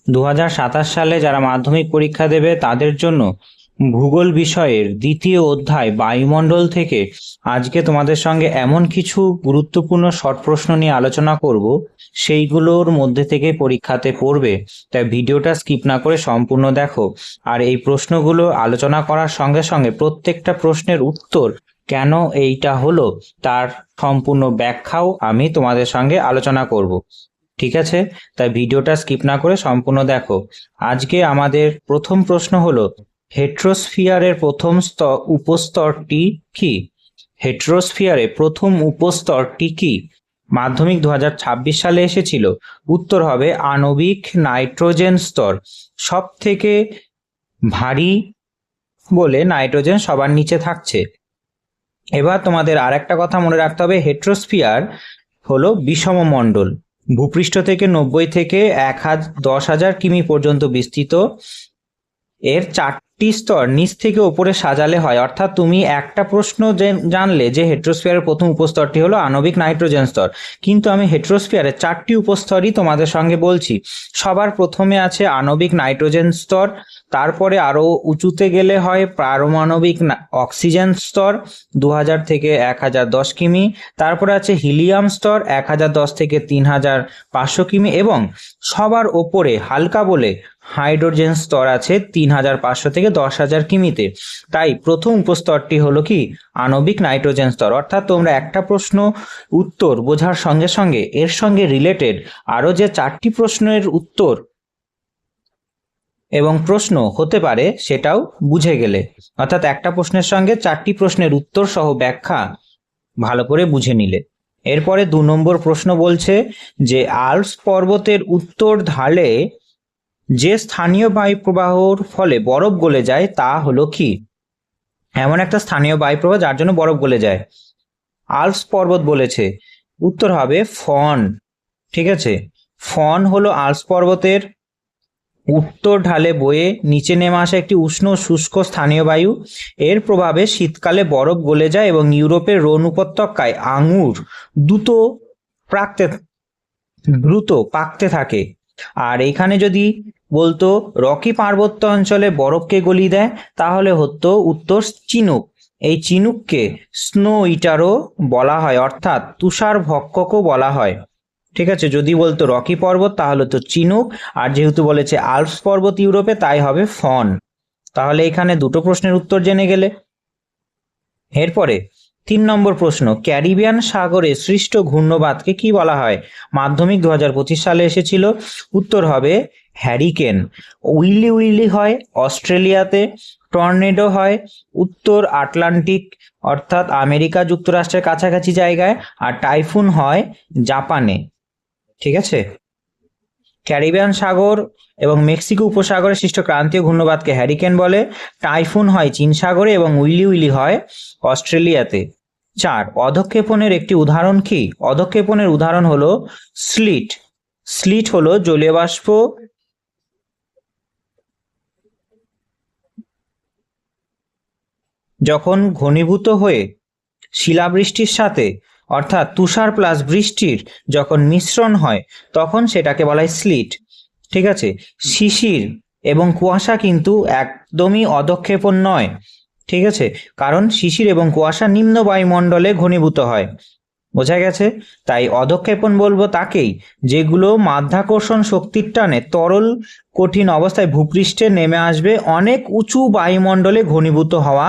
2027 সালে যারা মাধ্যমিক পরীক্ষা দেবে তাদের জন্য ভূগোল বিষয়ের দ্বিতীয় অধ্যায় বায়ুমণ্ডল থেকে আজকে তোমাদের সঙ্গে এমন কিছু গুরুত্বপূর্ণ শর্ট প্রশ্ন নিয়ে আলোচনা করব, সেইগুলোর মধ্যে থেকে পরীক্ষাতে পড়বে। তাই ভিডিওটা স্কিপ না করে সম্পূর্ণ দেখো। আর এই প্রশ্নগুলো আলোচনা করার সঙ্গে সঙ্গে প্রত্যেকটা প্রশ্নের উত্তর কেন এইটা হলো তার সম্পূর্ণ ব্যাখ্যাও আমি তোমাদের সঙ্গে আলোচনা করব। ঠিক আছে, তাই ভিডিওটা স্কিপ না করে সম্পূর্ণ দেখো। আজকে আমাদের প্রথম প্রশ্ন হলো, হেট্রোস্ফিয়ারের প্রথম উপস্তরটি কি? হেট্রোস্ফিয়ারের প্রথম উপস্তরটি কি? মাধ্যমিক 2026 সালে এসেছিল। উত্তর হবে আণবিক নাইট্রোজেন স্তর। সব থেকে ভারী বলে নাইট্রোজেন সবার নিচে থাকছে। এবার তোমাদের আর একটা কথা মনে রাখতে হবে, হেট্রোস্ফিয়ার হলো বিষমমণ্ডল, ভূপৃষ্ঠ থেকে 90 থেকে 10,000 কিমি পর্যন্ত বিস্তৃত। এর 4টি স্তর নিচ থেকে উপরে সাজালে হয়। অর্থাৎ তুমি একটা প্রশ্ন জানলে যে হেট্রোস্ফিয়ারের প্রথম উপস্তরটি হলো আণবিক নাইট্রোজেন স্তর, কিন্তু আমি হেট্রোস্ফিয়ারের 4টি উপস্তরই তোমাদের সঙ্গে বলছি। সবার প্রথমে আছে আণবিক নাইট্রোজেন স্তর, তারপরে আরো উঁচুতে গেলে হয় পারমাণবিক অক্সিজেন স্তর 2000 থেকে 1010 কিমি, তারপরে আছে হিলিয়াম স্তর 1010 থেকে 3500 কিমি, এবং সবার ওপরে হালকা বলে হাইড্রোজেন স্তর আছে 3500 থেকে 10,000 কিমিতে। তাই প্রথম উপস্তরটি হলো কি আণবিক নাইট্রোজেন স্তর। অর্থাৎ তোমরা একটা প্রশ্ন উত্তর বোঝার সঙ্গে সঙ্গে এর সঙ্গে রিলেটেড আরো যে 4টি প্রশ্নের উত্তর এবং প্রশ্ন হতে পারে সেটাও বুঝে গেলে, অর্থাৎ একটা প্রশ্নের সঙ্গে 4টি প্রশ্নের উত্তর সহ ব্যাখ্যা ভালো করে বুঝে নিলে। এরপরে 2 নম্বর প্রশ্ন বলছে যে আল্পস পর্বতের উত্তর ঢালে যে স্থানীয় বায়ুপ্রবাহর ফলে বরফ গলে যায় তা হলো কি? এমন একটা স্থানীয় বায়ুপ্রবাহ যার জন্য বরফ গলে যায়। আল্পস পর্বত বলেছে, উত্তর হবে ফন। ঠিক আছে, ফন হলো আল্পস পর্বতের উত্তর ঢালে বয়ে নিচে নেমে আসা একটি উষ্ণ শুষ্ক স্থানীয় বায়ু। এর প্রভাবে শীতকালে বরফ গলে যায় এবং ইউরোপের রোন উপত্যকায় আঙুর দ্রুত পাকতে থাকে। আর এখানে যদি বলতো রকি পার্বত্য অঞ্চলে বরফকে গলিয়ে দেয় তাহলে হতো উত্তর চিনুক। এই চিনুককে স্নো ইটারও বলা হয়, অর্থাৎ তুষার ভক্ষকও বলা হয়। ঠিক আছে, যদি বলতো রকি পর্বত তাহলে তো চিনুক, আর যেহেতু বলেছে আল্পস পর্বত ইউরোপে তাই হবে ফন। তাহলে এখানে দুটো প্রশ্নের উত্তর জেনে গেলে। এরপরে 3 নম্বর প্রশ্ন, ক্যারিবিয়ান সাগরে সৃষ্ট ঘূর্ণবাতকে কি বলা হয়? মাধ্যমিক 2025 সালে এসেছিল। উত্তর হবে হ্যারিকেন। উইলি উইলি হয় অস্ট্রেলিয়াতে, টর্নেডো হয় উত্তর আটলান্টিক অর্থাৎ আমেরিকা যুক্তরাষ্ট্রের কাছাকাছি জায়গায়, আর টাইফুন হয় জাপানে। ঠিক আছে, ক্যারিবিয়ান সাগর এবং মেক্সিকো উপসাগরে সৃষ্ট ক্রান্তীয় ঘূর্ণবাতকে হ্যারিকেন বলে। টাইফুন হয় চীন সাগরে এবং উইলি উইলি হয় অস্ট্রেলিয়াতে। 4, অধঃক্ষেপণের একটি উদাহরণ কি? অধঃক্ষেপণের উদাহরণ হলো স্লিট। স্লিট হলো জলীয় বাষ্প যখন ঘনীভূত হয়ে শিলাবৃষ্টির সাথে অর্থাৎ তুষার প্লাস বৃষ্টির যখন মিশ্রণ হয় তখন সেটাকে বলা হয় স্লিট। ঠিক আছে, শিশির এবং কুয়াশা কিন্তু একদমই অধঃক্ষেপণ নয়। ঠিক আছে, কারণ শিশির এবং কুয়াশা নিম্ন বায়ুমণ্ডলে ঘনীভূত হয়। বোঝা গেছে? তাই অধঃক্ষেপণ বলবো তাকেই যেগুলো মাধ্যাকর্ষণ শক্তির টানে তরল কঠিন অবস্থায় ভূপৃষ্ঠে নেমে আসবে অনেক উঁচু বায়ুমণ্ডলে ঘনীভূত হওয়া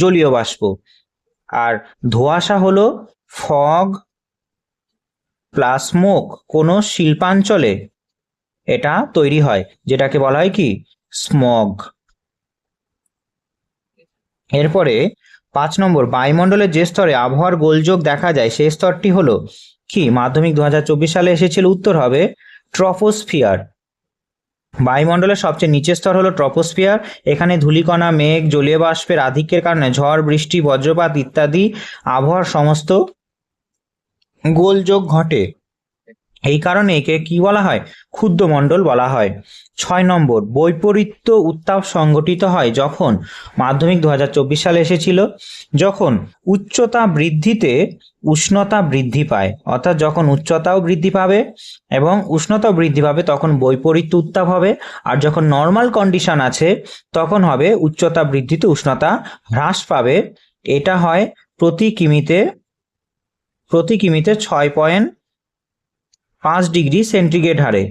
জলীয় বাষ্প। আর ধোঁয়াশা হলো ফগ প্লাস স্মোক কোনো শিল্পাঞ্চলে এটা তৈরি হয়, যেটাকে বলা হয় কি স্মগ। এরপরে 5 নম্বর, বায়ুমণ্ডলের যে স্তরে আবহাওয়ার গোলযোগ দেখা যায় সেই স্তরটি হলো কি? মাধ্যমিক 2024 সালে এসেছিল। উত্তর হবে ট্রপোস্ফিয়ার। বায়ুমণ্ডলের সবচেয়ে নিচের স্তর হলো ট্রপোস্ফিয়ার। এখানে ধূলিকণা, মেঘ, জলীয় বাষ্পের আধিক্যের কারণে ঝড়, বৃষ্টি, বজ্রপাত ইত্যাদি আবহাওয়ার সমস্ত গোলযোগ ঘটে। এই কারণে একে কি বলা হয়? ক্ষুদ্রমণ্ডল বলা হয়। 6 নম্বর, বৈপরীত্য উত্তাপ সংঘটিত হয় যখন, মাধ্যমিক 2024 সালে এসেছিল, যখন উচ্চতা বৃদ্ধিতে উষ্ণতা বৃদ্ধি পায়। অর্থাৎ যখন উচ্চতাও বৃদ্ধি পাবে এবং উষ্ণতাও বৃদ্ধি পাবে তখন বৈপরীত্য উত্তাপ হবে। আর যখন নর্মাল কন্ডিশন আছে তখন হবে উচ্চতা বৃদ্ধিতে উষ্ণতা হ্রাস পাবে। এটা হয় প্রতি কিমিতে 6.5 ডিগ্রি সেন্টিগ্রেড হারে।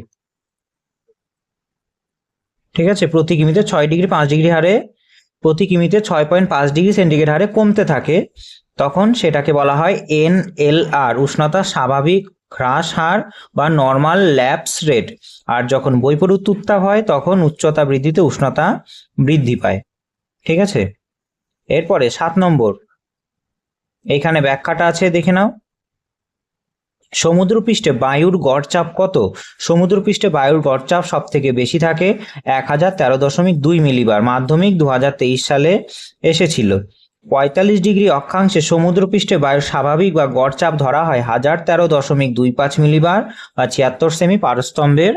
ঠিক আছে, প্রতি কিমিতে 6.5 ডিগ্রি হারে, প্রতি কিমিতে 6.5 ডিগ্রি সেন্টিগ্রেড হারে কমতে থাকে, তখন সেটাকে বলা হয় NLR, উষ্ণতা স্বাভাবিক হ্রাস হার বা নর্মাল ল্যাপস রেট। আর যখন বৈপরীত্য উত্তাপ হয় তখন উচ্চতা বৃদ্ধিতে উষ্ণতা বৃদ্ধি পায়। ঠিক আছে, এরপরে 7 নম্বর, এইখানে ব্যাখ্যাটা আছে, দেখে নাও। সমুদ্রপৃষ্ঠে বায়ুর গড়চাপ কত? সমুদ্রপৃষ্ঠে বায়ুর গড়চাপ সব থেকে বেশি থাকে 1013.2 মিলিবার। মাধ্যমিক 2023 সালে এসেছিল। 45 ডিগ্রি অক্ষাংশে সমুদ্রপৃষ্ঠে বায়ুর স্বাভাবিক বা গড়চাপ ধরা হয় 1013.25 মিলিবার বা 76 সেমি পারস্তম্ভের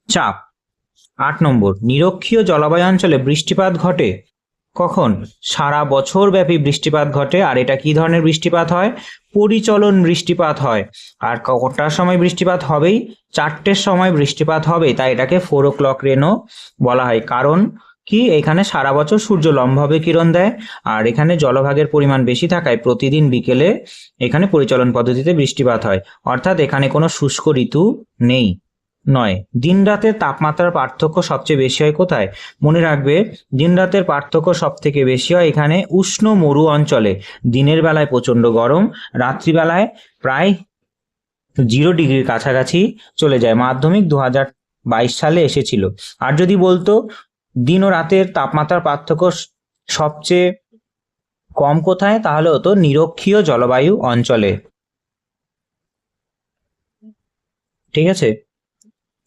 চাপ। 8 নম্বর, নিরক্ষীয় জলবায়ু অঞ্চলে বৃষ্টিপাত ঘটে কখন? সারা বছর ব্যাপী বৃষ্টিপাত ঘটে। আর এটা কি ধরনের বৃষ্টিপাত হয়? পরিচলন বৃষ্টিপাত হয়। আর কটার সময় বৃষ্টিপাত হবেই? 4টের সময় বৃষ্টিপাত হবে, তাই এটাকে 4 o'clock রেনও বলা হয়। কারণ কি? এখানে সারা বছর সূর্য লম্বভাবে কিরণ দেয় আর এখানে জলভাগের পরিমাণ বেশি থাকায় প্রতিদিন বিকেলে এখানে পরিচলন পদ্ধতিতে বৃষ্টিপাত হয়। অর্থাৎ এখানে কোনো শুষ্ক ঋতু নেই। নয়, দিন রাতের তাপমাত্রার পার্থক্য সবচেয়ে বেশি হয় কোথায়? মনে রাখবে, দিন রাতের পার্থক্য সব থেকে বেশি হয় এখানে উষ্ণ মরু অঞ্চলে। দিনের বেলায় প্রচণ্ড গরম, রাত্রিবেলায় প্রায় 0 ডিগ্রির কাছাকাছি চলে যায়। মাধ্যমিক 2022 সালে এসেছিল। আর যদি বলতো দিন ও রাতের তাপমাত্রার পার্থক্য সবচেয়ে কম কোথায়, তাহলে হতো নিরক্ষীয় জলবায়ু অঞ্চলে। ঠিক আছে,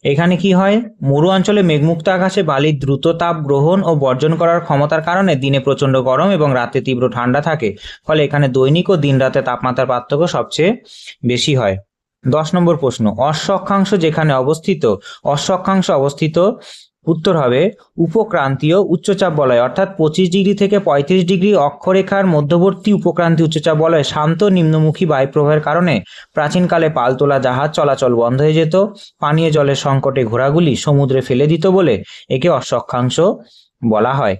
এখানে কি হয়? মরু অঞ্চলে মেঘমুক্ত আকাশে বালির দ্রুত তাপ গ্রহণ ও বর্জন করার ক্ষমতার কারণে দিনে প্রচণ্ড গরম এবং রাতে তীব্র ঠান্ডা থাকে। ফলে এখানে দৈনিক ও দিন রাতে তাপমাত্রার পার্থক্য সবচেয়ে বেশি হয়। 10 নম্বর প্রশ্ন, অশ্ব অক্ষাংশ যেখানে অবস্থিত, অশ্ব অক্ষাংশ অবস্থিত, উত্তর হবে উপক্রান্তীয় উচ্চচাপ বলয়। অর্থাৎ 25 ডিগ্রি থেকে 35 ডিগ্রি অক্ষরেখার মধ্যবর্তী উপক্রান্তীয় উচ্চচাপ বলয়। শান্ত নিম্নমুখী বায়ুপ্রবাহের কারণে প্রাচীনকালে পালতোলা জাহাজ চলাচল বন্ধ হয়ে যেত। পানীয় জলের সংকটে ঘোড়াগুলি সমুদ্রে ফেলে দিত বলে একে অশ্ব অক্ষাংশ বলা হয়।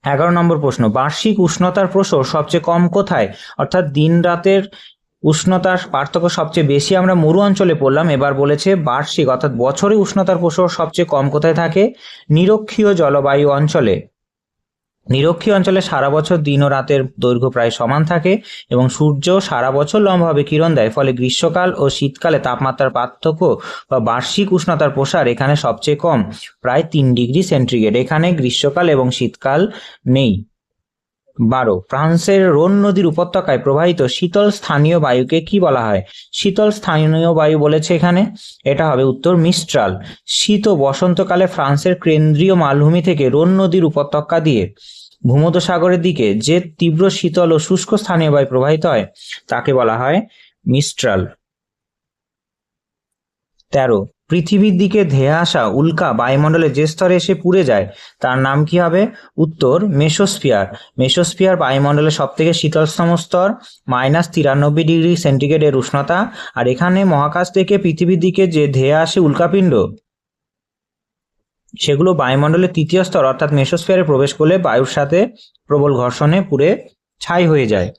11 নম্বর প্রশ্ন, বার্ষিক উষ্ণতার প্রসর সবচেয়ে কম কোথায়? অর্থাৎ দিন রাতের উষ্ণতার পার্থক্য সবচেয়ে বেশি আমরা মরু অঞ্চলে পড়লাম। এবার বলেছে বার্ষিক অর্থাৎ বছরে উষ্ণতার প্রসর সবচেয়ে কম কোথায় থাকে? নিরক্ষীয় জলবায়ু অঞ্চলে। নিরক্ষীয় অঞ্চলে সারা বছর দিন ও রাতের দৈর্ঘ্য প্রায় সমান থাকে এবং সূর্য সারা বছর লম্বভাবে কিরণ দেয়। ফলে গ্রীষ্মকাল ও শীতকালে তাপমাত্রার পার্থক্য বা বার্ষিক উষ্ণতার প্রসার এখানে সবচেয়ে কম, প্রায় 3 ডিগ্রি সেন্টিগ্রেড। এখানে গ্রীষ্মকাল এবং শীতকাল নেই। 12, ফ্রান্সের রোন নদীর উপত্যকায় প্রবাহিত শীতল স্থানীয় বায়ুকে কি বলা হয়? শীতল স্থানীয় বায়ু বলেছে এখানে, এটা হবে উত্তর মিস্ট্রাল। শীত ও বসন্তকালে ফ্রান্সের কেন্দ্রীয় মালভূমি থেকে রোন নদীর উপত্যকা দিয়ে ভূমধ্যসাগরের দিকে যে তীব্র শীতল ও শুষ্ক স্থানীয় বায়ু প্রবাহিত হয় তাকে বলা হয় মিস্ট্রাল। 13, পৃথিবীর দিকে ধেয়ে আসা উল্কা বায়ুমণ্ডলে যে স্তরে এসে পুড়ে যায় তার নাম কি হবে? উত্তর মেসোস্ফিয়ার। মেসোস্ফিয়ার বায়ুমণ্ডলের সব থেকে শীতলতম স্তর, -93 ডিগ্রি সেন্টিগ্রেডের উষ্ণতা। আর এখানে মহাকাশ থেকে পৃথিবীর দিকে যে ধেয়ে আসে উল্কাপিণ্ড সেগুলো বায়ুমণ্ডলের 3য় স্তর অর্থাৎ মেসোস্ফিয়ারে প্রবেশ করলে বায়ুর সাথে প্রবল ঘর্ষণে পুড়ে ছাই হয়ে যায়।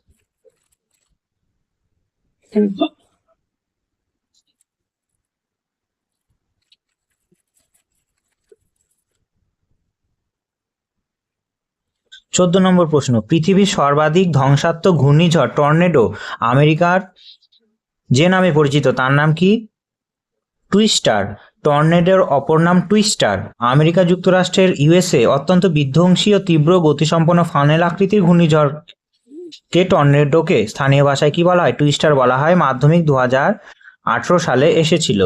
চোদ্দ নম্বর প্রশ্ন, পৃথিবীর সর্বাধিক ধ্বংসাত্মক ঘূর্ণিঝড় টর্নেডো আমেরিকার যে নামে পরিচিত তার নাম কি? টুইস্টার। টর্নেডোর অপর নাম টুইস্টার। আমেরিকা যুক্তরাষ্ট্রের USA অত্যন্ত বিধ্বংসী ও তীব্র গতিসম্পন্ন ফানেল আকৃতির ঘূর্ণিঝড়কে টর্নেডোকে স্থানীয় ভাষায় কি বলা হয়? টুইস্টার বলা হয়। মাধ্যমিক 2018 সালে এসেছিল।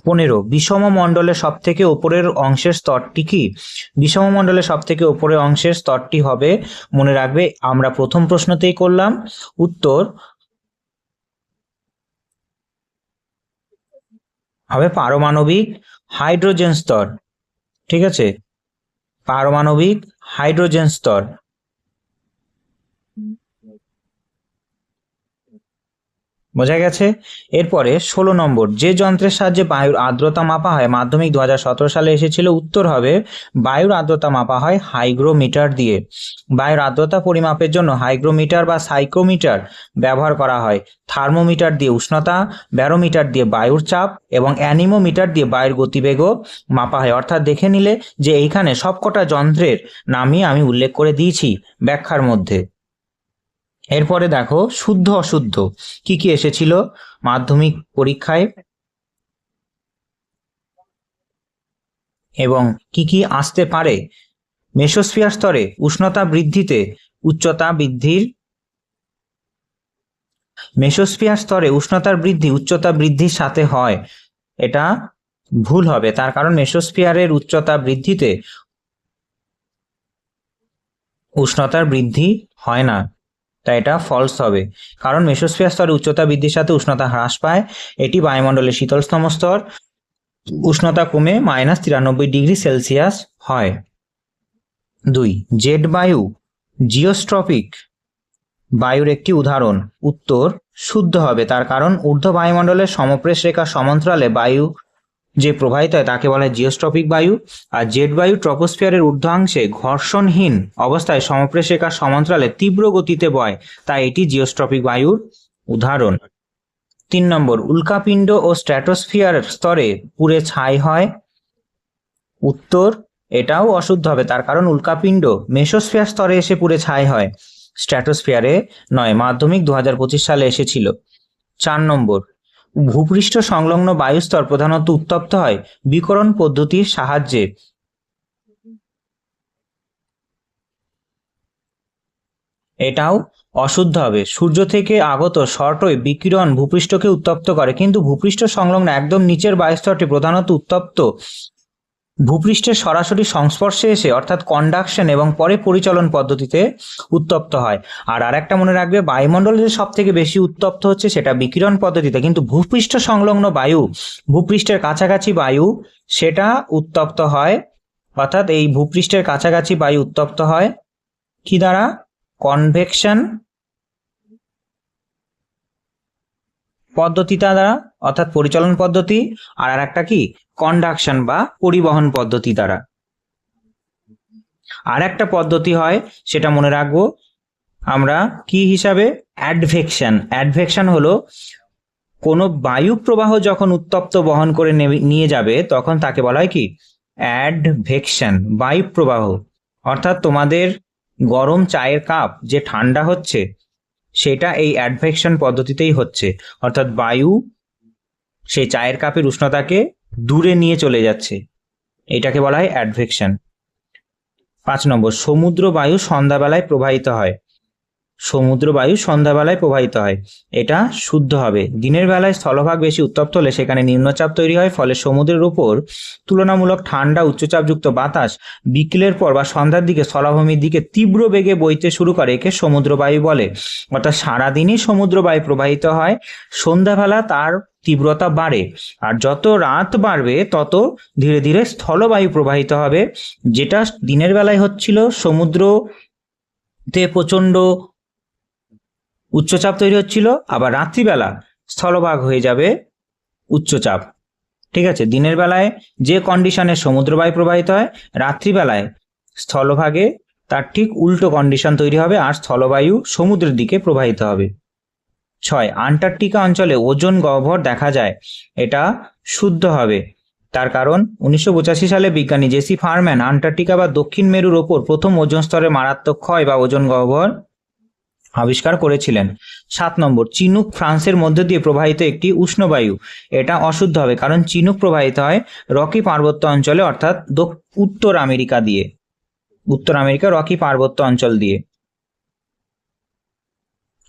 15, বিষম মণ্ডলের সব থেকে উপরের অংশের স্তরটি কি? বিষম মণ্ডলের সব থেকে উপরের অংশের স্তরটি হবে, মনে রাখবে আমরা প্রথম প্রশ্নতেই করলাম, উত্তর হবে পারমাণবিক হাইড্রোজেন স্তর। ঠিক আছে, পারমাণবিক হাইড্রোজেন স্তর। বোঝা গেছে। এরপরে 16 নম্বর, যে যন্ত্রের সাহায্যে বায়ুর আর্দ্রতা মাপা হয়, মাধ্যমিক 2017 সালে এসেছিল, উত্তর হবে বায়ুর আর্দ্রতা মাপা হয় হাইগ্রোমিটার দিয়ে। বায়ুর আর্দ্রতা পরিমাপের জন্য হাইগ্রোমিটার বা সাইক্রোমিটার ব্যবহার করা হয়। থার্মোমিটার দিয়ে উষ্ণতা, ব্যারোমিটার দিয়ে বায়ুর চাপ এবং অ্যানিমোমিটার দিয়ে বায়ুর গতিবেগও মাপা হয়। অর্থাৎ দেখে নিলে যে এইখানে সবকটা যন্ত্রের নামই আমি উল্লেখ করে দিয়েছি ব্যাখ্যার মধ্যে। এরপরে দেখো শুদ্ধ অশুদ্ধ কি কি এসেছিল মাধ্যমিক পরীক্ষায় এবং কি কি আসতে পারে। মেসোস্ফিয়ার স্তরে উষ্ণতা বৃদ্ধিতে উচ্চতা বৃদ্ধির মেসোস্ফিয়ার স্তরে উষ্ণতার বৃদ্ধি উচ্চতা বৃদ্ধির সাথে হয়, এটা ভুল হবে। তার কারণ মেসোস্ফিয়ারের উচ্চতা বৃদ্ধিতে উষ্ণতার বৃদ্ধি হয় না, তাই এটা ফলস হবে। কারণ মেসোস্ফিয়ার স্তরে উচ্চতা বৃদ্ধির সাথে উষ্ণতা হ্রাস পায়। এটি বায়ুমণ্ডলের শীতলতম স্তর, উষ্ণতা কমে -93 ডিগ্রি সেলসিয়াস হয়। 2, জেট বায়ু জিওস্ট্রপিক বায়ুর একটি উদাহরণ। উত্তর শুদ্ধ হবে। তার কারণ ঊর্ধ্ব বায়ুমণ্ডলের সমপ্রেশ রেখার সমান্তরালে বায়ু যে প্রবাহিত হয় তাকে বলা হয় জিওস্ট্রপিক বায়ু। আর জেট বায়ু ট্রপোস্ফিয়ারের ঊর্ধ্বাংশে ঘর্ষণহীন অবস্থায় সমপ্রেশ রেখার সমান্তরালে তীব্র গতিতে বয়, তাই এটি জিওস্ট্রপিক বায়ুর উদাহরণ। 3 নম্বর, উল্কাপিণ্ড ও স্ট্র্যাটোস্ফিয়ার স্তরে পুড়ে ছাই হয়। উত্তর এটাও অশুদ্ধ হবে। তার কারণ উল্কাপিণ্ড মেসোস্ফিয়ার স্তরে এসে পুড়ে ছাই হয়, স্ট্র্যাটোস্ফিয়ারে নয়। মাধ্যমিক 2025 সালে এসেছিল। 4 নম্বর, ভূপৃষ্ঠ সংলগ্ন বায়ুস্তর প্রধানত উত্তপ্ত হয় বিকিরণ পদ্ধতির সাহায্যে। এটাও অশুদ্ধ হবে। সূর্য থেকে আগত শর্টওয়েভ বিকিরণ ভূপৃষ্ঠকে উত্তপ্ত করে, কিন্তু ভূপৃষ্ঠ সংলগ্ন একদম নিচের বায়ুস্তরটি প্রধানত উত্তপ্ত ভূপৃষ্ঠের সরাসরি সংস্পর্শে এসে অর্থাৎ কন্ডাকশন এবং পরে পরিচলন পদ্ধতিতে উত্তপ্ত হয়। আর আরেকটা মনে রাখবে, বায়ুমণ্ডলে সব থেকে বেশি উত্তপ্ত হচ্ছে সেটা বিকিরণ পদ্ধতিতে, কিন্তু ভূপৃষ্ঠ সংলগ্ন বায়ু, ভূপৃষ্ঠের কাছাকাছি বায়ু সেটা উত্তপ্ত হয়। অর্থাৎ এই ভূপৃষ্ঠের কাছাকাছি বায়ু উত্তপ্ত হয় কি দ্বারা? কনভেকশন পদ্ধতিটা দ্বারা, অর্থাৎ পরিচলন পদ্ধতি। আর একটা কি? কন্ডাকশন বা পরিবহন পদ্ধতি দ্বারা। আর একটা পদ্ধতি হয় সেটা মনে রাখবো আমরা কি হিসাবে? অ্যাডভেকশন। অ্যাডভেকশন হলো কোনো বায়ু প্রবাহ যখন উত্তপ্ত বহন করে নিয়ে যাবে তখন তাকে বলা হয় কি? অ্যাডভেকশন, বায়ু প্রবাহ। অর্থাৎ তোমাদের গরম চায়ের কাপ যে ঠান্ডা হচ্ছে সেটা এই অ্যাডভেকশন পদ্ধতিতেই হচ্ছে, অর্থাৎ বায়ু সেই চায়ের কাপের উষ্ণতাকে দূরে নিয়ে চলে যাচ্ছে, এটাকে বলা হয় অ্যাডভেকশন। 5 নম্বর, সমুদ্র বায়ু সন্ধ্যাবেলায় প্রবাহিত হয়। সমুদ্র বায়ু সন্ধ্যাবেলায় প্রবাহিত হয়, এটা শুদ্ধ হবে। দিনের বেলায় স্থলভাগ বেশি উত্তপ্ত হলে সেখানে নিম্নচাপ তৈরি হয়, ফলে সমুদ্রের উপর তুলনামূলক ঠান্ডা উচ্চচাপযুক্ত বাতাস বিকেলের পর বা সন্ধ্যার দিকে স্থলভূমির দিকে তীব্র বেগে বইতে শুরু করে, একে সমুদ্র বায়ু বলে। অর্থাৎ সারাদিনই সমুদ্র বায়ু প্রবাহিত হয়, সন্ধ্যাবেলা তার তীব্রতা বাড়ে, আর যত রাত বাড়বে তত ধীরে ধীরে স্থলবায়ু প্রবাহিত হবে। যেটা দিনের বেলায় হচ্ছিল সমুদ্রতে প্রচণ্ড উচ্চচাপ তৈরি হচ্ছিল, আবার রাত্রিবেলা স্থলভাগ হয়ে যাবে উচ্চচাপ। ঠিক আছে, দিনের বেলায় যে কন্ডিশনে সমুদ্রবায়ু প্রবাহিত হয়, রাত্রিবেলায় স্থলভাগে তার ঠিক উল্টো কন্ডিশন তৈরি হবে আর স্থলবায়ু সমুদ্রের দিকে প্রবাহিত হবে। 6, আন্টার্কটিকা অঞ্চলে ওজোন গহ্বর দেখা যায়। এটা শুদ্ধ হবে। তার কারণ 1985 সালে বিজ্ঞানী জেসি ফারম্যান আন্টার্কটিকা বা দক্ষিণ মেরুর ওপর প্রথম ওজোন স্তরে মারাত্মক ক্ষয় বা ওজোন গহ্বর আবিষ্কার করেছিলেন। 7 নম্বর, চিনুক ফ্রান্সের মধ্য দিয়ে প্রবাহিত একটি উষ্ণবায়ু। এটা অশুদ্ধ হবে, কারণ চিনুক প্রবাহিত হয় রকি পার্বত্য অঞ্চলে, অর্থাৎ উত্তর আমেরিকা দিয়ে, উত্তর আমেরিকা রকি পার্বত্য অঞ্চল দিয়ে।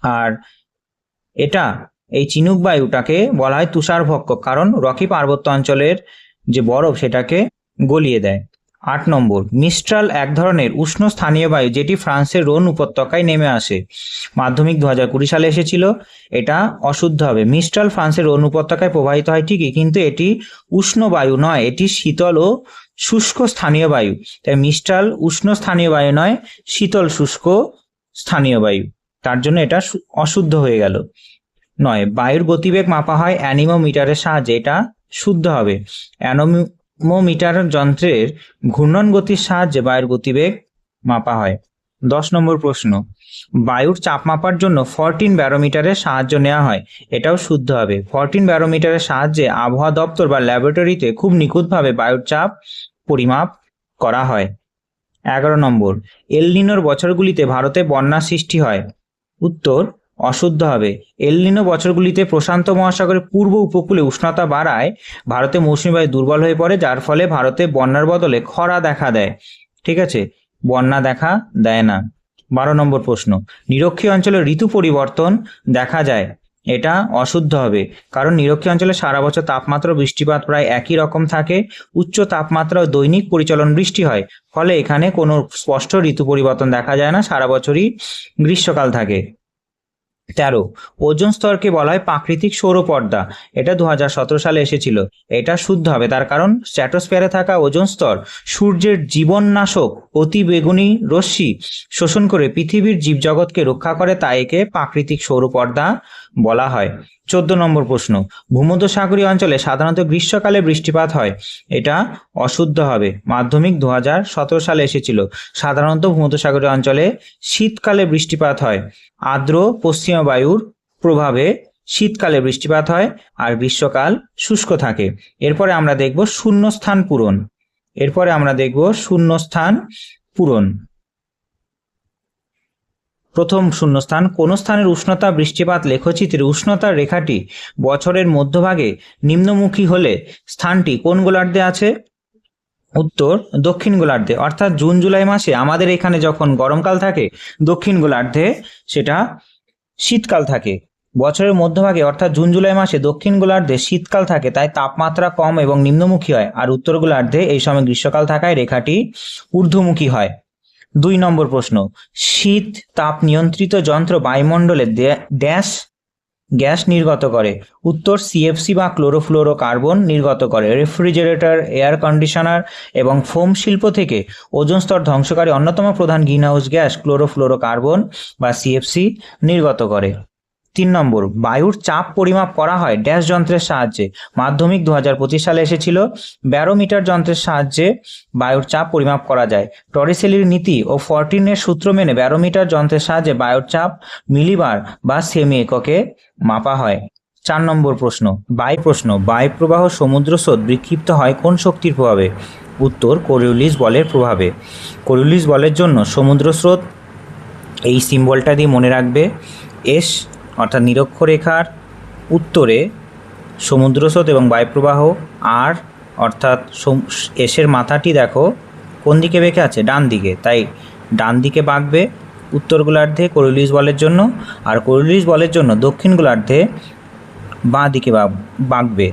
আর এটা এই চিনুক বায়ুটাকে বলা হয় তুষারভক্ষক, কারণ রকি পার্বত্য অঞ্চলের যে বরফ সেটাকে গলিয়ে দেয়। 8 নম্বর, মিস্ট্রাল এক ধরনের উষ্ণ স্থানীয় বায়ু যেটি ফ্রান্সের রোন উপত্যকায় নেমে আসে। মাধ্যমিক 2020 সালে এসেছিল। এটা অশুদ্ধ হবে। মিস্ট্রাল ফ্রান্সের রোন উপত্যকায় প্রবাহিত হয় ঠিকই, কিন্তু এটি উষ্ণ বায়ু নয়, এটি শীতল ও শুষ্ক স্থানীয় বায়ু। তাই মিস্ট্রাল উষ্ণ স্থানীয় বায়ু নয়, শীতল শুষ্ক স্থানীয় বায়ু, তার জন্য এটা অশুদ্ধ হয়ে গেল। 9, বায়ুর গতিবেগ মাপা হয় অ্যানিমোমিটারের সাহায্যে। এটা শুদ্ধ হবে। অ্যানিমোমিটার যন্ত্রের ঘূর্ণন গতির সাহায্যে বায়ুর গতিবেগ মাপা হয়। 10 নম্বর প্রশ্ন, বায়ুর চাপ মাপার জন্য 14 ব্যারোমিটারের সাহায্য নেওয়া হয়। এটাও শুদ্ধ হবে। 14 ব্যারোমিটারের সাহায্যে আবহাওয়া দপ্তর বা ল্যাবরেটরিতে খুব নিখুঁতভাবে বায়ুর চাপ পরিমাপ করা হয়। 11 নম্বর, এল নিনোর বছরগুলিতে ভারতে বন্যা সৃষ্টি হয়। উত্তর অশুদ্ধ হবে। এল নিনো বছরগুলিতে প্রশান্ত মহাসাগরের পূর্ব উপকূলে উষ্ণতা বাড়ায় ভারতে মৌসুমী বায়ু দুর্বল হয়ে পড়ে, যার ফলে ভারতে বন্যার বদলে খরা দেখা দেয়। ঠিক আছে, বন্যা দেখা দেয় না। 12 নম্বর প্রশ্ন, নিরক্ষীয় অঞ্চলে ঋতু পরিবর্তন দেখা যায়। এটা অশুদ্ধ হবে, কারণ নিরক্ষীয় অঞ্চলে সারা বছর তাপমাত্রা ও বৃষ্টিপাত প্রায় একই রকম থাকে। উচ্চ তাপমাত্রা ও দৈনিক পরিচলন বৃষ্টি হয়, ফলে এখানে কোনো স্পষ্ট ঋতু পরিবর্তন দেখা যায় না, সারা বছরই গ্রীষ্মকাল থাকে। 13, ওজোন স্তরকে বলা হয় প্রাকৃতিক সৌরপর্দা। এটা 2017 সালে এসেছিল। এটা শুদ্ধ হবে, তার কারণ স্ট্র্যাটোস্ফিয়ারে থাকা ওজোন স্তর সূর্যের জীবননাশক অতি বেগুনি রশ্মি শোষণ করে পৃথিবীর জীবজগৎকে রক্ষা করে, তাই একে প্রাকৃতিক সৌরপর্দা বলা হয়। 14 নম্বর প্রশ্ন, ভূমধ্যসাগরীয় অঞ্চলে সাধারণত গ্রীষ্মকালে বৃষ্টিপাত হয়। এটা অশুদ্ধ হবে। মাধ্যমিক 2017 সালে এসেছিল। সাধারণত ভূমধ্যসাগরীয় অঞ্চলে শীতকালে বৃষ্টিপাত হয়। আর্দ্র পশ্চিমা বায়ুর প্রভাবে শীতকালে বৃষ্টিপাত হয় আর গ্রীষ্মকাল শুষ্ক থাকে। এরপরে আমরা দেখব শূন্যস্থান পূরণ। প্রথম শূন্যস্থান, কোন স্থানের উষ্ণতা বৃষ্টিপাত লেখচিত্রে উষ্ণতার রেখাটি বছরের মধ্যভাগে নিম্নমুখী হলে স্থানটি কোন গোলার্ধে আছে? উত্তর দক্ষিণ গোলার্ধে। অর্থাৎ জুন জুলাই মাসে আমাদের এখানে যখন গরমকাল থাকে, দক্ষিণ গোলার্ধে সেটা শীতকাল থাকে। বছরের মধ্যভাগে অর্থাৎ জুন জুলাই মাসে দক্ষিণ গোলার্ধে শীতকাল থাকে, তাই তাপমাত্রা কম এবং নিম্নমুখী হয়। আর উত্তর গোলার্ধে এই সময় গ্রীষ্মকাল থাকায় রেখাটি ঊর্ধ্বমুখী হয়। 2 নম্বর প্রশ্ন, শীত তাপ নিয়ন্ত্রিত যন্ত্র বায়ুমণ্ডলে ড্যাশ গ্যাস নির্গত করে। উত্তর সিএফসি বা ক্লোরোফ্লোরোকার্বন নির্গত করে। রেফ্রিজারেটর, এয়ার কন্ডিশনার এবং ফোম শিল্প থেকে ওজোন স্তর ধ্বংসকারী অন্যতম প্রধান গ্রিনহাউস গ্যাস ক্লোরোফ্লোরোকার্বন বা সিএফসি নির্গত করে। 3 নম্বর, বায়ুর চাপ পরিমাপ করা হয় ড্যাশ যন্ত্রের সাহায্যে। মাধ্যমিক 2025 সালে এসেছিল। ব্যারোমিটার যন্ত্রের সাহায্যে বায়ুর চাপ পরিমাপ করা যায়। টরিসেলির নীতি ও 14 সূত্র মেনে ব্যারোমিটার যন্ত্রের সাহায্যে বায়ুর চাপ মিলিবার বা সেমি এককে মাপা হয়। 4 নম্বর প্রশ্ন, বায়ু প্রবাহ সমুদ্র স্রোত বিক্ষিপ্ত হয় কোন শক্তির প্রভাবে? উত্তর কোরিওলিস বলের প্রভাবে। কোরিওলিস বলের জন্য সমুদ্র স্রোত, এই সিম্বলটা দিয়ে মনে রাখবে, এস অর্থাৎ নিরক্ষরেখার উত্তরে সমুদ্র স্রোত এবং বায়ুপ্রবাহ, আর অর্থাৎ এসের মাথাটি দেখো কোন দিকে বেঁকে আছে, ডান দিকে, তাই ডান দিকে বাঁকবে উত্তর গোলার্ধে কোরিওলিস বলের জন্য, আর কোরিওলিস বলের জন্য দক্ষিণ গোলার্ধে বাঁ দিকে বাঁকবে।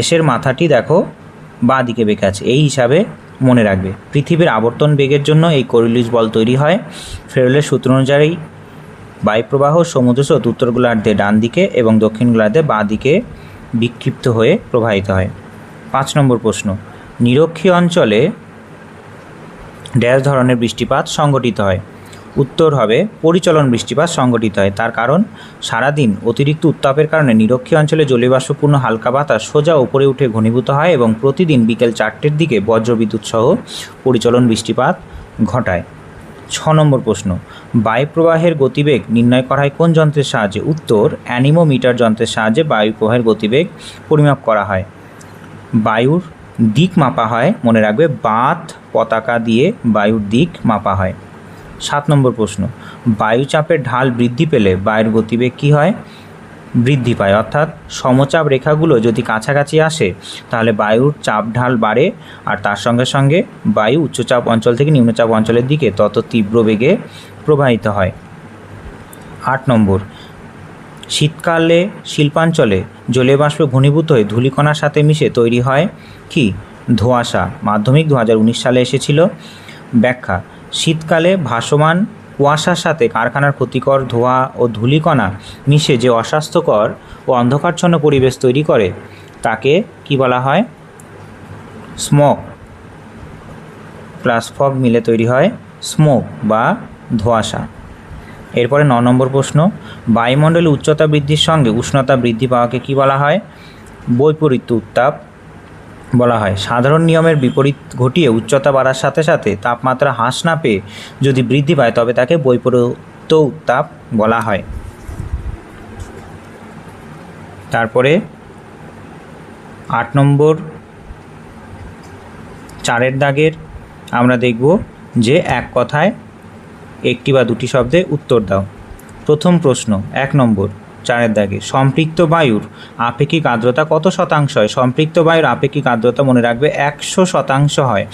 এসের মাথাটি দেখো বাঁ দিকে বেঁকে আছে, এই হিসাবে মনে রাখবে। পৃথিবীর আবর্তন বেগের জন্য এই কোরিওলিস বল তৈরি হয়। ফেরেলের সূত্র অনুযায়ী বায়ুপ্রবাহ সমুদ্র স্রোত উত্তর গোলার্ধে ডান দিকে এবং দক্ষিণ গোলার্ধে বাঁ দিকে বিক্ষিপ্ত হয়ে প্রবাহিত হয়। 5 নম্বর প্রশ্ন, নিরক্ষীয় অঞ্চলে ড্যাশ ধরনের বৃষ্টিপাত সংঘটিত হয়। উত্তর হবে পরিচলন বৃষ্টিপাত সংঘটিত হয়। তার কারণ সারাদিন অতিরিক্ত উত্তাপের কারণে নিরক্ষীয় অঞ্চলে জলীয়বাষ্পপূর্ণ হালকা বাতাস সোজা উপরে উঠে ঘনীভূত হয় এবং প্রতিদিন বিকেল 4টের দিকে বজ্রবিদ্যুৎ সহ পরিচলন বৃষ্টিপাত ঘটায়। 6 নম্বর প্রশ্ন, বায়ুপ্রবাহের গতিবেগ নির্ণয় করা হয় কোন যন্ত্রের সাহায্যে? উত্তর অ্যানিমোমিটার যন্ত্রের সাহায্যে বায়ুপ্রবাহের গতিবেগ পরিমাপ করা হয়। বায়ুর দিক মাপা হয়, মনে রাখবে, বাত পতাকা দিয়ে বায়ুর দিক মাপা হয়। 7 নম্বর প্রশ্ন, বায়ুচাপের ঢাল বৃদ্ধি পেলে বায়ুর গতিবেগ কী হয়? বৃদ্ধি পায়। অর্থাৎ সমচাপ রেখাগুলো যদি কাছাকাছি আসে তাহলে বায়ুর চাপ ঢাল বাড়ে, আর তার সঙ্গে সঙ্গে বায়ু উচ্চচাপ অঞ্চল থেকে নিম্নচাপ অঞ্চলের দিকে তত তীব্র বেগে প্রবাহিত হয়। 8 নম্বর, শীতকালে শিল্পাঞ্চলে জলীয় বাষ্প ঘনীভূত হয়ে ধূলিকণার সাথে মিশে তৈরি হয় কি? ধোঁয়াশা, মাধ্যমিক 2019 সালে এসেছিল। ব্যাখ্যা: শীতকালে ভাসমান কুয়াশার সাথে কারখানার ক্ষতিকর ধোঁয়া ও ধূলিকণা মিশে যে অস্বাস্থ্যকর ও অন্ধকারচ্ছন্ন পরিবেশ তৈরি করে তাকে কি বলা হয়? স্মোক প্লাস ফগ মিলে তৈরি হয় স্মোক বা ধোঁয়াশা। এরপরে 9 নম্বর প্রশ্ন, বায়ুমণ্ডলে উচ্চতা বৃদ্ধির সঙ্গে উষ্ণতা বৃদ্ধি পাওয়াকে কি বলা হয়? বৈপরীত্য উত্তাপ বলা হয়। সাধারণ নিয়মের বিপরীত ঘটিয়ে উচ্চতা বাড়ার সাথে সাথে তাপমাত্রা হ্রাস না পেয়ে যদি বৃদ্ধি পায় তবে তাকে বৈপরীত্য উত্তাপ বলা হয়। তারপরে 8 নম্বর 4 দাগের আমরা দেখব যে এক কথায় একটি বা দুটি শব্দে উত্তর দাও। প্রথম প্রশ্ন 1 নম্বর 4 দাগে, সম্পৃক্ত বায়ুর আপেক্ষিক আর্দ্রতা কত শতাংশ হয়? সম্পৃক্ত বায়ুর আপেক্ষিক আর্দ্রতা মনে রাখবে 100% হয়,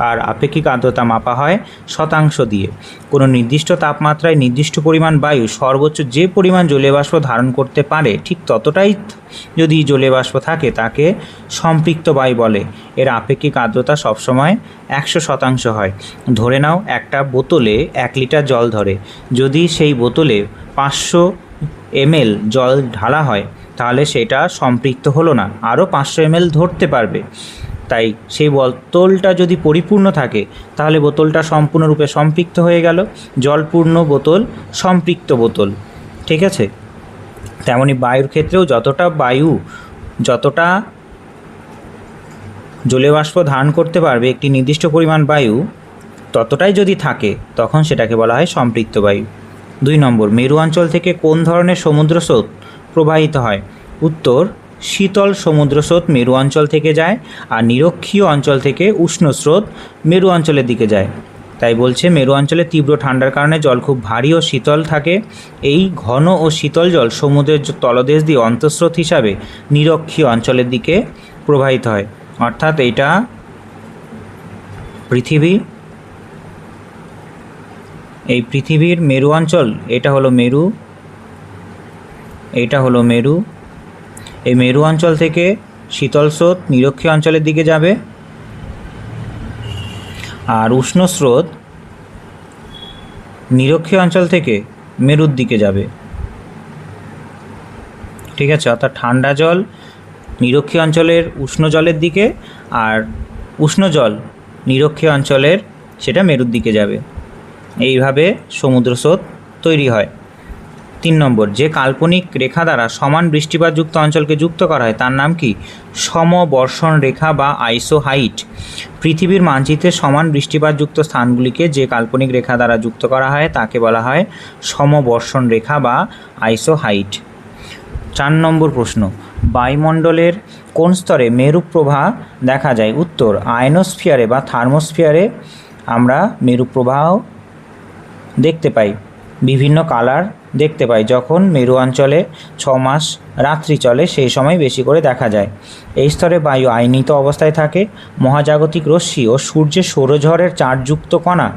আর আপেক্ষিক আর্দ্রতা মাপা হয় শতাংশ দিয়ে। কোনো নির্দিষ্ট তাপমাত্রায় নির্দিষ্ট পরিমাণ বায়ু সর্বোচ্চ যে পরিমাণ জলীয় বাষ্প ধারণ করতে পারে ঠিক ততটাই যদি জলীয় বাষ্প থাকে তাকে সম্পৃক্ত বায়ু বলে। এর আপেক্ষিক আর্দ্রতা সবসময় 100% হয়। ধরে নাও একটা বোতলে 1 লিটার জল ধরে, যদি সেই বোতলে 500 ml জল ঢালা হয় তাহলে সেটা সম্পৃক্ত হলো না, আরও 500 ml ধরতে পারবে। তাই সেই বোতলটা যদি পরিপূর্ণ থাকে তাহলে বোতলটা সম্পূর্ণরূপে সম্পৃক্ত হয়ে গেল, জলপূর্ণ বোতল সম্পৃক্ত বোতল। ঠিক আছে, তেমনি বায়ুর ক্ষেত্রেও যতটা জলীয় বাষ্প ধারণ করতে পারবে একটি নির্দিষ্ট পরিমাণ বায়ু ততটাই যদি থাকে তখন সেটাকে বলা হয় সম্পৃক্ত বায়ু। 2 নম্বর, মেরু অঞ্চল থেকে কোন ধরনের সমুদ্র স্রোত প্রবাহিত হয়? উত্তর, শীতল সমুদ্র স্রোত মেরু অঞ্চল থেকে যায়, আর নিরক্ষীয় অঞ্চল থেকে উষ্ণ স্রোত মেরু অঞ্চলের দিকে যায়। তাই বলছে মেরু অঞ্চলে তীব্র ঠান্ডার কারণে জল খুব ভারী ও শীতল থাকে। এই ঘন ও শীতল জল সমুদ্রের তলদেশ দিয়ে অন্তঃস্রোত হিসাবে নিরক্ষীয় অঞ্চলের দিকে প্রবাহিত হয়। অর্থাৎ এটা পৃথিবীর মেরু অঞ্চল, এটা হলো মেরু, এই মেরু অঞ্চল থেকে শীতল স্রোত নিরক্ষীয় অঞ্চলের দিকে যাবে, আর উষ্ণ স্রোত নিরক্ষীয় অঞ্চল থেকে মেরুর দিকে যাবে। ঠিক আছে, অর্থাৎ ঠান্ডা জল নিরক্ষীয় অঞ্চলের উষ্ণ জলের দিকে, আর উষ্ণ জল নিরক্ষীয় অঞ্চলের সেটা মেরুর দিকে যাবে। এইভাবে সমুদ্র স্রোত তৈরি হয়। 3 নম্বর, যে কাল্পনিক রেখা দ্বারা সমান বৃষ্টিপাতযুক্ত অঞ্চলকে যুক্ত করা হয় তার নাম কি? সমবর্ষণ রেখা বা আইসোহাইট। পৃথিবীর মানচিত্রে সমান বৃষ্টিপাতযুক্ত স্থানগুলিকে যে কাল্পনিক রেখা দ্বারা যুক্ত করা হয় তাকে বলা হয় সমবর্ষণ রেখা বা আইসোহাইট। 4 নম্বর প্রশ্ন, বায়ুমণ্ডলের কোন স্তরে মেরুপ্রবাহ দেখা যায়? উত্তর, আয়নোস্ফিয়ারে বা থার্মোস্ফিয়ারে আমরা মেরুপ্রবাহ দেখতে পাই, বিভিন্ন কালার দেখতে পাই। যখন মেরু অঞ্চলে 6 মাস রাত্রি চলে সেই সময় বেশি করে দেখা যায়। এই স্তরে বায়ু আয়নিত অবস্থায় থাকে। মহাজাগতিক রশ্মি ও সূর্যের সৌরঝড়ের চার্জযুক্ত কণা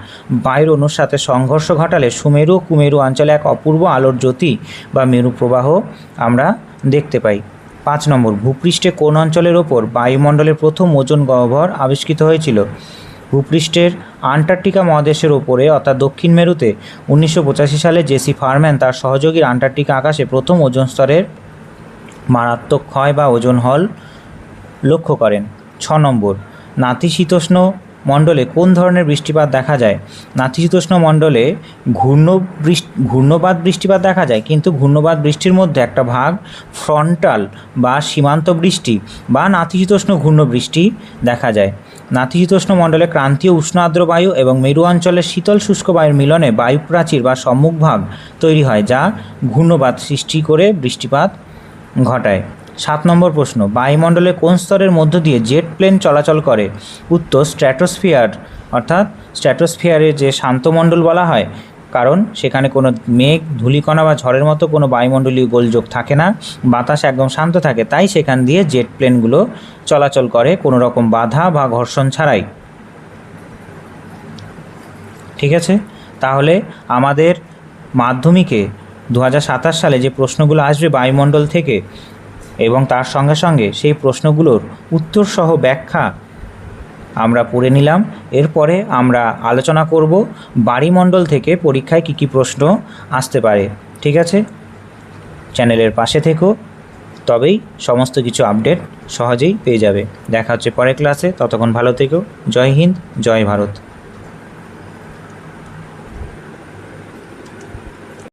বায়ুর অণুর সাথে সংঘর্ষ ঘটালে সুমেরু ও কুমেরু অঞ্চলে এক অপূর্ব আলোর জ্যোতি বা মেরুপ্রবাহ আমরা দেখতে পাই। 5 নম্বর, ভূপৃষ্ঠে কোন অঞ্চলের ওপর বায়ুমণ্ডলের প্রথম ওজোন গহ্বর আবিষ্কৃত হয়েছিল? ভূপৃষ্ঠের আন্টার্কটিকা মহাদেশের ওপরে অর্থাৎ দক্ষিণ মেরুতে 1985 সালে জেসি ফারম্যান তার সহযোগীর আন্টার্কটিকা আকাশে প্রথম ওজোন স্তরের মারাত্মক ক্ষয় বা ওজোন হল লক্ষ্য করেন। 6 নম্বর, নাতিশীতোষ্ণ মণ্ডলে কোন ধরনের বৃষ্টিপাত দেখা যায়? নাতিশীতোষ্ণ মণ্ডলে ঘূর্ণবাত বৃষ্টিপাত দেখা যায়, কিন্তু ঘূর্ণবাত বৃষ্টির মধ্যে একটা ভাগ ফ্রন্টাল বা সীমান্ত বৃষ্টি বা নাতিশীতোষ্ণ ঘূর্ণ বৃষ্টি দেখা যায়। নাতিশীতোষ্ণ মণ্ডলে ক্রান্তীয় উষ্ণ আর্দ্র বায়ু এবং মেরু অঞ্চলের শীতল শুষ্ক বায়ুর মিলনে বায়ুপ্রাচীর বা সম্মুখভাগ তৈরি হয়, যা ঘূর্ণবাত সৃষ্টি করে বৃষ্টিপাত ঘটায়। 7 নম্বর প্রশ্ন, বায়ুমণ্ডলের কোন স্তরের মধ্য দিয়ে জেট প্লেন চলাচল করে? উত্তর, স্ট্র্যাটোস্ফিয়ার। অর্থাৎ স্ট্র্যাটোস্ফিয়ারে যে শান্তমণ্ডল বলা হয়, কারণ সেখানে কোনো মেঘ, ধূলিকণা বা ঝড়ের মতো কোনো বায়ুমণ্ডলীয় গোলযোগ থাকে না, বাতাস একদম শান্ত থাকে, তাই সেখান দিয়ে জেট প্লেনগুলো চলাচল করে কোনো রকম বাধা বা ঘর্ষণ ছাড়াই। ঠিক আছে, তাহলে আমাদের মাধ্যমিকে 2027 সালে যে প্রশ্নগুলো আসবে বায়ুমণ্ডল থেকে এবং তার সঙ্গে সঙ্গে সেই প্রশ্নগুলোর উত্তরসহ ব্যাখ্যা আমরা পড়ে নিলাম। এরপরে আমরা আলোচনা করব বায়ুমণ্ডল থেকে পরীক্ষায় কী কী প্রশ্ন আসতে পারে। ঠিক আছে, চ্যানেলের পাশে থেকো, তবেই সমস্ত কিছু আপডেট সহজেই পেয়ে যাবে। দেখা হচ্ছে পরের ক্লাসে, ততক্ষণ ভালো থেকো। জয় হিন্দ, জয় ভারত।